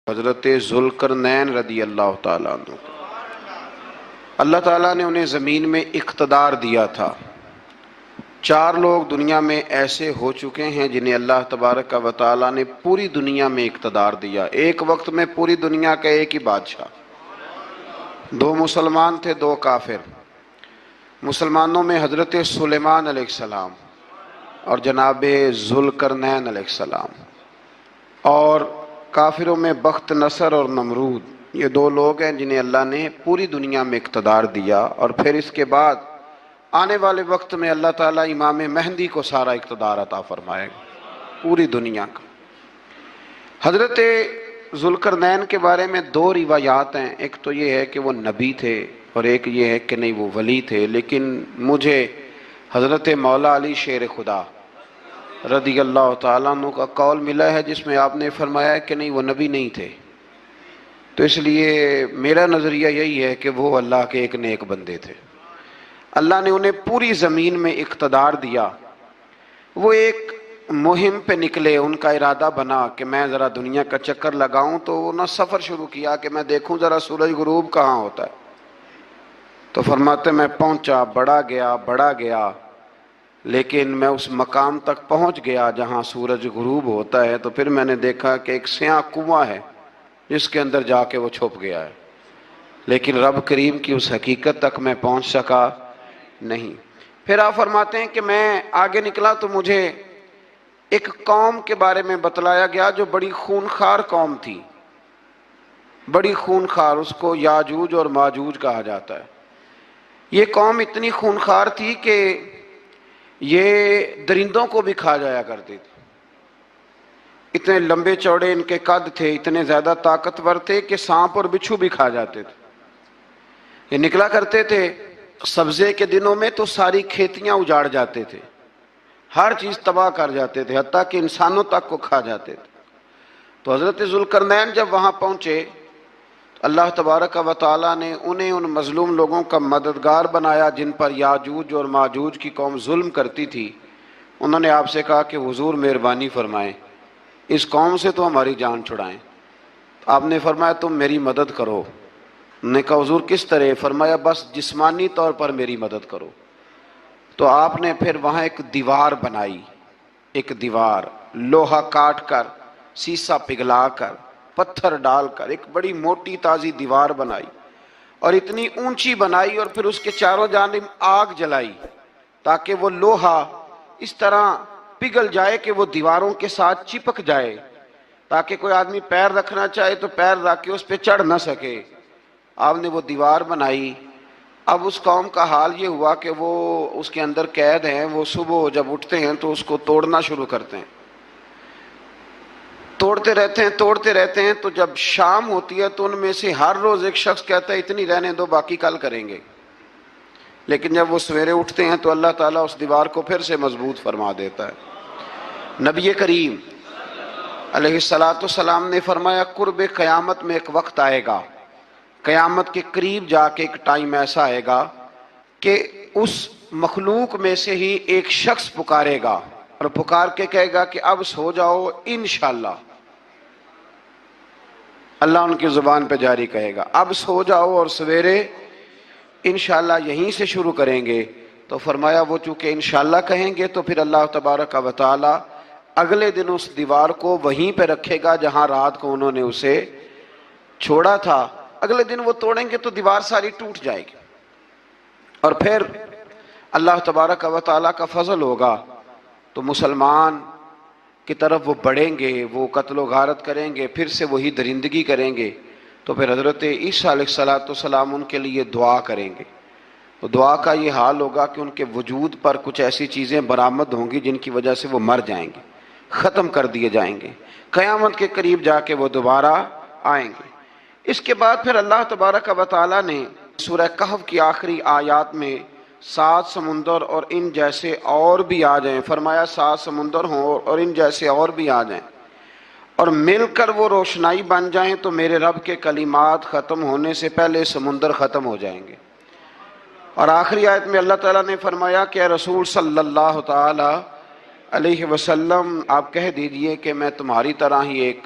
حضرت ذوالقرنین رضی اللہ تعالیٰ عنہ، اللہ تعالیٰ نے انہیں زمین میں اقتدار دیا تھا۔ 4 لوگ دنیا میں ایسے ہو چکے ہیں جنہیں اللہ تبارک و تعالیٰ نے پوری دنیا میں اقتدار دیا، ایک وقت میں پوری دنیا کا ایک ہی بادشاہ۔ 2 مسلمان تھے، 2 کافر۔ مسلمانوں میں حضرت سلیمان علیہ السلام اور جناب ذوالقرنین علیہ السلام، اور کافروں میں بخت نصر اور نمرود۔ یہ 2 لوگ ہیں جنہیں اللہ نے پوری دنیا میں اقتدار دیا، اور پھر اس کے بعد آنے والے وقت میں اللہ تعالیٰ امام مہدی کو سارا اقتدار عطا فرمائے گا، پوری دنیا کا۔ حضرت ذوالقرنین کے بارے میں 2 روایات ہیں، ایک تو یہ ہے کہ وہ نبی تھے اور ایک یہ ہے کہ نہیں وہ ولی تھے، لیکن مجھے حضرت مولا علی شیر خدا رضی اللہ تعالیٰ عنہ کا قول ملا ہے جس میں آپ نے فرمایا ہے کہ نہیں وہ نبی نہیں تھے۔ تو اس لیے میرا نظریہ یہی ہے کہ وہ اللہ کے ایک نیک بندے تھے، اللہ نے انہیں پوری زمین میں اقتدار دیا۔ وہ ایک مہم پہ نکلے، ان کا ارادہ بنا کہ میں ذرا دنیا کا چکر لگاؤں، تو انہوں نے سفر شروع کیا کہ میں دیکھوں ذرا سورج غروب کہاں ہوتا ہے۔ تو فرماتے میں پہنچا، بڑا گیا، لیکن میں اس مقام تک پہنچ گیا جہاں سورج غروب ہوتا ہے، تو پھر میں نے دیکھا کہ ایک سیاہ کنواں ہے جس کے اندر جا کے وہ چھپ گیا ہے، لیکن رب کریم کی اس حقیقت تک میں پہنچ سکا نہیں۔ پھر آپ فرماتے ہیں کہ میں آگے نکلا تو مجھے ایک قوم کے بارے میں بتلایا گیا جو بڑی خونخوار قوم تھی، بڑی خونخوار، اس کو یاجوج اور ماجوج کہا جاتا ہے۔ یہ قوم اتنی خونخوار تھی کہ یہ درندوں کو بھی کھا جایا کرتی تھی، اتنے لمبے چوڑے ان کے قد تھے، اتنے زیادہ طاقتور تھے کہ سانپ اور بچھو بھی کھا جاتے تھے۔ یہ نکلا کرتے تھے سبزے کے دنوں میں تو ساری کھیتیاں اجاڑ جاتے تھے، ہر چیز تباہ کر جاتے تھے، حتیٰ کہ انسانوں تک کو کھا جاتے تھے۔ تو حضرت ذوالقرنین جب وہاں پہنچے، اللہ تبارک و تعالیٰ نے انہیں ان مظلوم لوگوں کا مددگار بنایا جن پر یاجوج اور ماجوج کی قوم ظلم کرتی تھی۔ انہوں نے آپ سے کہا کہ حضور مہربانی فرمائیں، اس قوم سے تو ہماری جان چھڑائیں۔ آپ نے فرمایا تم میری مدد کرو۔ انہوں نے کہا حضور کس طرح؟ فرمایا بس جسمانی طور پر میری مدد کرو۔ تو آپ نے پھر وہاں ایک دیوار بنائی، ایک دیوار، لوہا کاٹ کر، سیسا پگھلا کر، پتھر ڈال کر ایک بڑی موٹی تازی دیوار بنائی، اور اتنی اونچی بنائی، اور پھر اس کے چاروں جانب آگ جلائی تاکہ وہ لوہا اس طرح پگھل جائے کہ وہ دیواروں کے ساتھ چپک جائے، تاکہ کوئی آدمی پیر رکھنا چاہے تو پیر رکھ کے اس پہ چڑھ نہ سکے۔ آپ نے وہ دیوار بنائی۔ اب اس قوم کا حال یہ ہوا کہ وہ اس کے اندر قید ہیں، وہ صبح جب اٹھتے ہیں تو اس کو توڑنا شروع کرتے ہیں، توڑتے رہتے ہیں، تو جب شام ہوتی ہے تو ان میں سے ہر روز ایک شخص کہتا ہے اتنی رہنے دو، باقی کل کریں گے۔ لیکن جب وہ سویرے اٹھتے ہیں تو اللہ تعالیٰ اس دیوار کو پھر سے مضبوط فرما دیتا ہے۔ نبی کریم علیہ السلام نے فرمایا قرب قیامت میں ایک وقت آئے گا، قیامت کے قریب جا کے ایک ٹائم ایسا آئے گا کہ اس مخلوق میں سے ہی ایک شخص پکارے گا اور پکار کے کہے گا کہ اب سو جاؤ انشاءاللہ۔ اللہ ان کی زبان پہ جاری کہے گا اب سو جاؤ اور سویرے انشاءاللہ یہیں سے شروع کریں گے۔ تو فرمایا وہ چونکہ انشاءاللہ کہیں گے تو پھر اللہ تبارک و تعالی اگلے دن اس دیوار کو وہیں پہ رکھے گا جہاں رات کو انہوں نے اسے چھوڑا تھا۔ اگلے دن وہ توڑیں گے تو دیوار ساری ٹوٹ جائے گی، اور پھر اللہ تبارک و تعالیٰ کا فضل ہوگا تو مسلمان کی طرف وہ بڑھیں گے، وہ قتل و غارت کریں گے، پھر سے وہی درندگی کریں گے۔ تو پھر حضرت عیسیٰ علیہ السلام ان کے لیے دعا کریں گے۔ تو دعا کا یہ حال ہوگا کہ ان کے وجود پر کچھ ایسی چیزیں برآمد ہوں گی جن کی وجہ سے وہ مر جائیں گے، ختم کر دیے جائیں گے، قیامت کے قریب جا کے وہ دوبارہ آئیں گے۔ اس کے بعد پھر اللہ تبارک و تعالیٰ نے سورہ کہف کی آخری آیات میں 7 سمندر اور ان جیسے اور بھی آ جائیں، فرمایا 7 سمندر ہوں اور ان جیسے اور بھی آ جائیں، اور مل کر وہ روشنائی بن جائیں تو میرے رب کے کلمات ختم ہونے سے پہلے سمندر ختم ہو جائیں گے۔ اور آخری آیت میں اللہ تعالیٰ نے فرمایا کہ اے رسول صلی اللہ تعالی علیہ وسلم آپ کہہ دیجئے کہ میں تمہاری طرح ہی ایک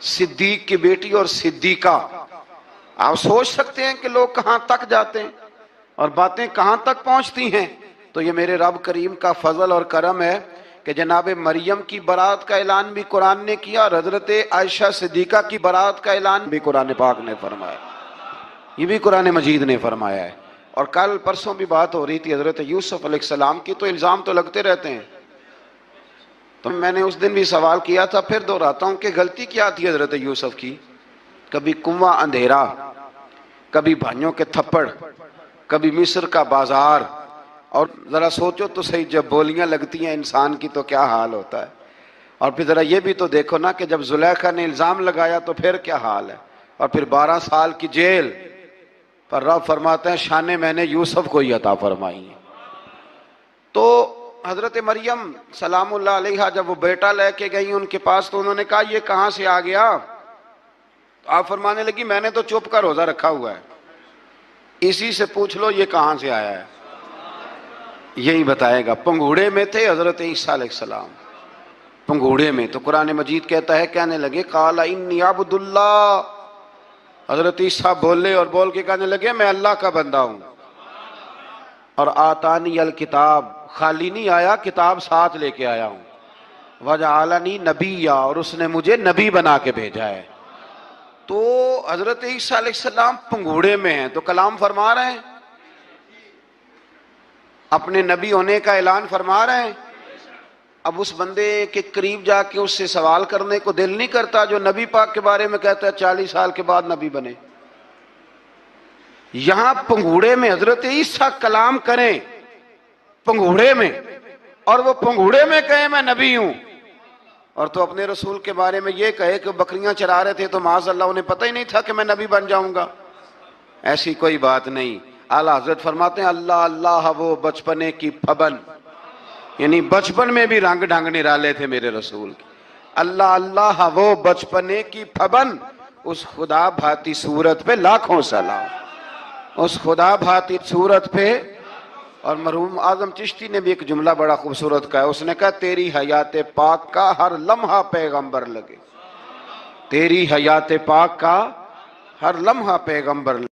صدیق کی بیٹی اور صدیقہ. آپ سوچ سکتے ہیں کہ لوگ کہاں تک جاتے ہیں اور باتیں کہاں تک پہنچتی ہیں. تو یہ میرے رب کریم کا فضل اور کرم ہے کہ جناب مریم کی برات کا اعلان بھی قرآن نے کیا اور حضرت عائشہ صدیقہ کی برات کا اعلان بھی قرآن پاک نے فرمایا. یہ بھی قرآن مجید نے فرمایا ہے. اور کل پرسوں بھی بات ہو رہی تھی حضرت یوسف علیہ السلام کی. تو الزام تو لگتے رہتے ہیں. تو میں نے اس دن بھی سوال کیا تھا, پھر دہراتا ہوں کہ غلطی کیا تھی حضرت یوسف کی. کبھی کنواں اندھیرا, کبھی بھائیوں کے تھپڑ, کبھی مصر کا بازار. اور ذرا سوچو تو صحیح, جب بولیاں لگتی ہیں انسان کی تو کیا حال ہوتا ہے. اور پھر ذرا یہ بھی تو دیکھو نا کہ جب زلیخا نے الزام لگایا تو پھر کیا حال ہے. اور پھر 12 سال کی جیل پر رب فرماتے ہیں شانیں میں نے یوسف کو ہی عطا فرمائی ہیں. تو حضرت مریم سلام اللہ علیہا جب وہ بیٹا لے کے گئی ان کے پاس تو انہوں نے کہا یہ کہاں سے آ گیا. تو آپ فرمانے لگی میں نے تو چپ کر روزہ رکھا ہوا ہے, اسی سے پوچھ لو یہ کہاں سے آیا ہے, یہی بتائے گا. پنگوڑے میں تھے حضرت عیسیٰ علیہ السلام, پنگوڑے میں. تو قرآن مجید کہتا ہے کہنے لگے قال انی عبد اللہ. حضرت عیسیٰ بولے اور بول کے کہنے لگے میں اللہ کا بندہ ہوں. اور آتانی الکتاب, خالی نہیں آیا, کتاب ساتھ لے کے آیا ہوں. وجعلنی نبیا, اور اس نے مجھے نبی بنا کے بھیجا ہے. تو حضرت عیسیٰ علیہ السلام پنگوڑے میں ہیں تو کلام فرما رہے ہیں, اپنے نبی ہونے کا اعلان فرما رہے ہیں. اب اس بندے کے قریب جا کے اس سے سوال کرنے کو دل نہیں کرتا جو نبی پاک کے بارے میں کہتا ہے 40 سال کے بعد نبی بنے. یہاں پنگوڑے میں حضرت عیسیٰ کلام کریں پنگوڑے میں, اور وہ پنگوڑے میں کہے میں نبی ہوں. اور تو اپنے رسول کے بارے میں یہ کہے کہ بکریاں چرا رہے تھے تو معاذ اللہ انہیں پتہ ہی نہیں تھا کہ میں نبی بن جاؤں گا. ایسی کوئی بات نہیں. اعلیٰ حضرت فرماتے ہیں اللہ اللہ وہ بچپنے کی پھبن, یعنی بچپن میں بھی رنگ ڈھنگ نرالے تھے میرے رسول کے. اللہ اللہ وہ بچپنے کی پھبن, اس خدا بھاتی صورت پہ لاکھوں سلام, اس خدا بھاتی صورت پہ. اور مرحوم اعظم چشتی نے بھی ایک جملہ بڑا خوبصورت کہا, اس نے کہا تیری حیات پاک کا ہر لمحہ پیغمبر لگے, تیری حیات پاک کا ہر لمحہ پیغمبر لگے.